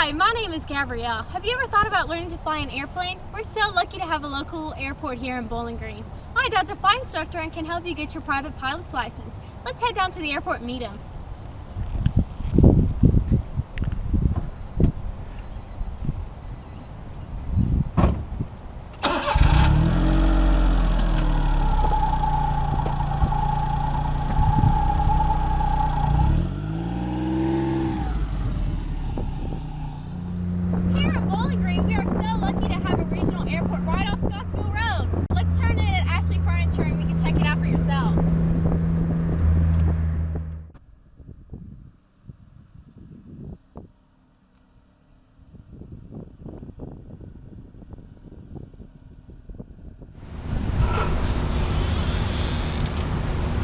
Hi, my name is Gabrielle. Have you ever thought about learning to fly an airplane? We're so lucky to have a local airport here in Bowling Green. My dad's a flight instructor and can help you get your private pilot's license. Let's head down to the airport and meet him. Here in Bowling Green, we are so lucky to have a regional airport right off Scottsville Road. Let's turn in at Ashley Furniture and we can check it out for yourself.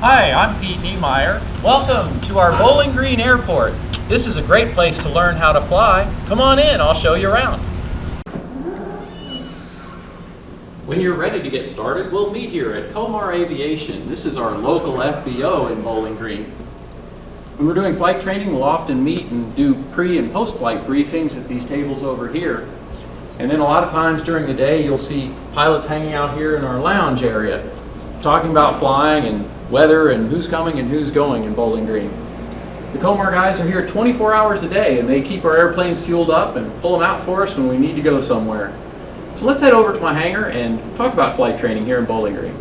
Hi, I'm Pete Niemeyer. Welcome to our Bowling Green Airport. This is a great place to learn how to fly. Come on in, I'll show you around. When you're ready to get started, we'll meet here at Comar Aviation. This is our local FBO in Bowling Green. When we're doing flight training, we'll often meet and do pre- and post-flight briefings at these tables over here. And then a lot of times during the day, you'll see pilots hanging out here in our lounge area, talking about flying and weather and who's coming and who's going in Bowling Green. The Comar guys are here 24 hours a day and they keep our airplanes fueled up and pull them out for us when we need to go somewhere. So let's head over to my hangar and talk about flight training here in Bowling Green.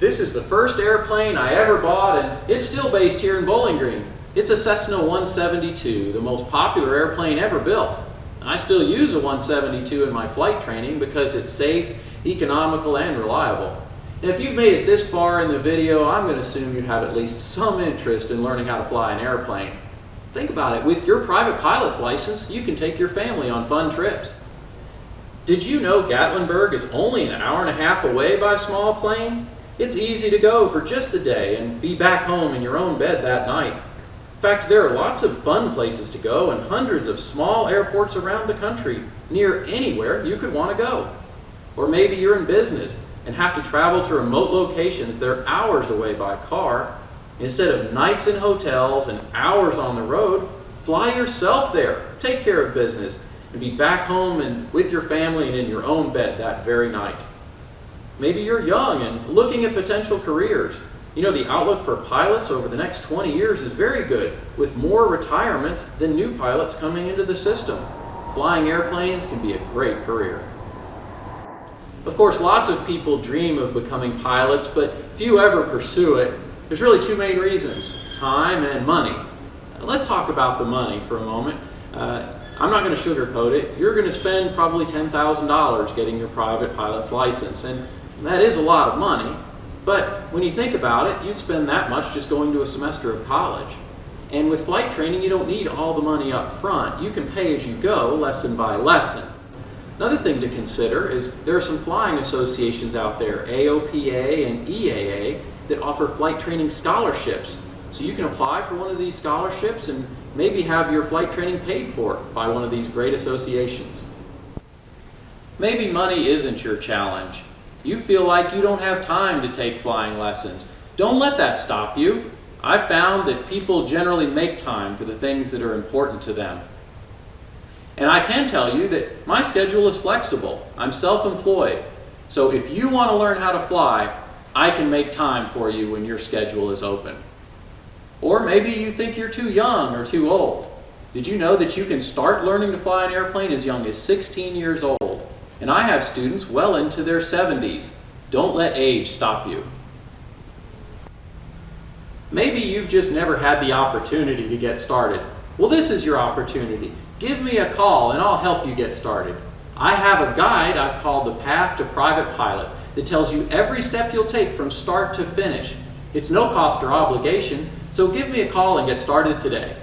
This is the first airplane I ever bought and it's still based here in Bowling Green. It's a Cessna 172, the most popular airplane ever built. I still use a 172 in my flight training because it's safe, economical, and reliable. And if you've made it this far in the video, I'm going to assume you have at least some interest in learning how to fly an airplane. Think about it, with your private pilot's license, you can take your family on fun trips. Did you know Gatlinburg is only an hour and a half away by small plane? It's easy to go for just the day and be back home in your own bed that night. In fact, there are lots of fun places to go and hundreds of small airports around the country, near anywhere you could want to go. Or maybe you're in business and have to travel to remote locations that are hours away by car. Instead of nights in hotels and hours on the road, fly yourself there, take care of business, and be back home and with your family and in your own bed that very night. Maybe you're young and looking at potential careers. You know, the outlook for pilots over the next 20 years is very good, with more retirements than new pilots coming into the system. Flying airplanes can be a great career. Of course, lots of people dream of becoming pilots, but few ever pursue it. There's really two main reasons: time and money. Let's talk about the money for a moment. I'm not going to sugarcoat it. You're going to spend probably $10,000 getting your private pilot's license, and that is a lot of money. But when you think about it, you'd spend that much just going to a semester of college. And with flight training, you don't need all the money up front. You can pay as you go, lesson by lesson. Another thing to consider is there are some flying associations out there, AOPA and EAA, that offer flight training scholarships. So you can apply for one of these scholarships and maybe have your flight training paid for by one of these great associations. Maybe money isn't your challenge. You feel like you don't have time to take flying lessons. Don't let that stop you. I've found that people generally make time for the things that are important to them. And I can tell you that my schedule is flexible. I'm self-employed. So if you want to learn how to fly, I can make time for you when your schedule is open. Or maybe you think you're too young or too old. Did you know that you can start learning to fly an airplane as young as 16 years old? And I have students well into their 70s. Don't let age stop you. Maybe you've just never had the opportunity to get started. Well, this is your opportunity. Give me a call and I'll help you get started. I have a guide I've called The Path to Private Pilot that tells you every step you'll take from start to finish. It's no cost or obligation, so give me a call and get started today.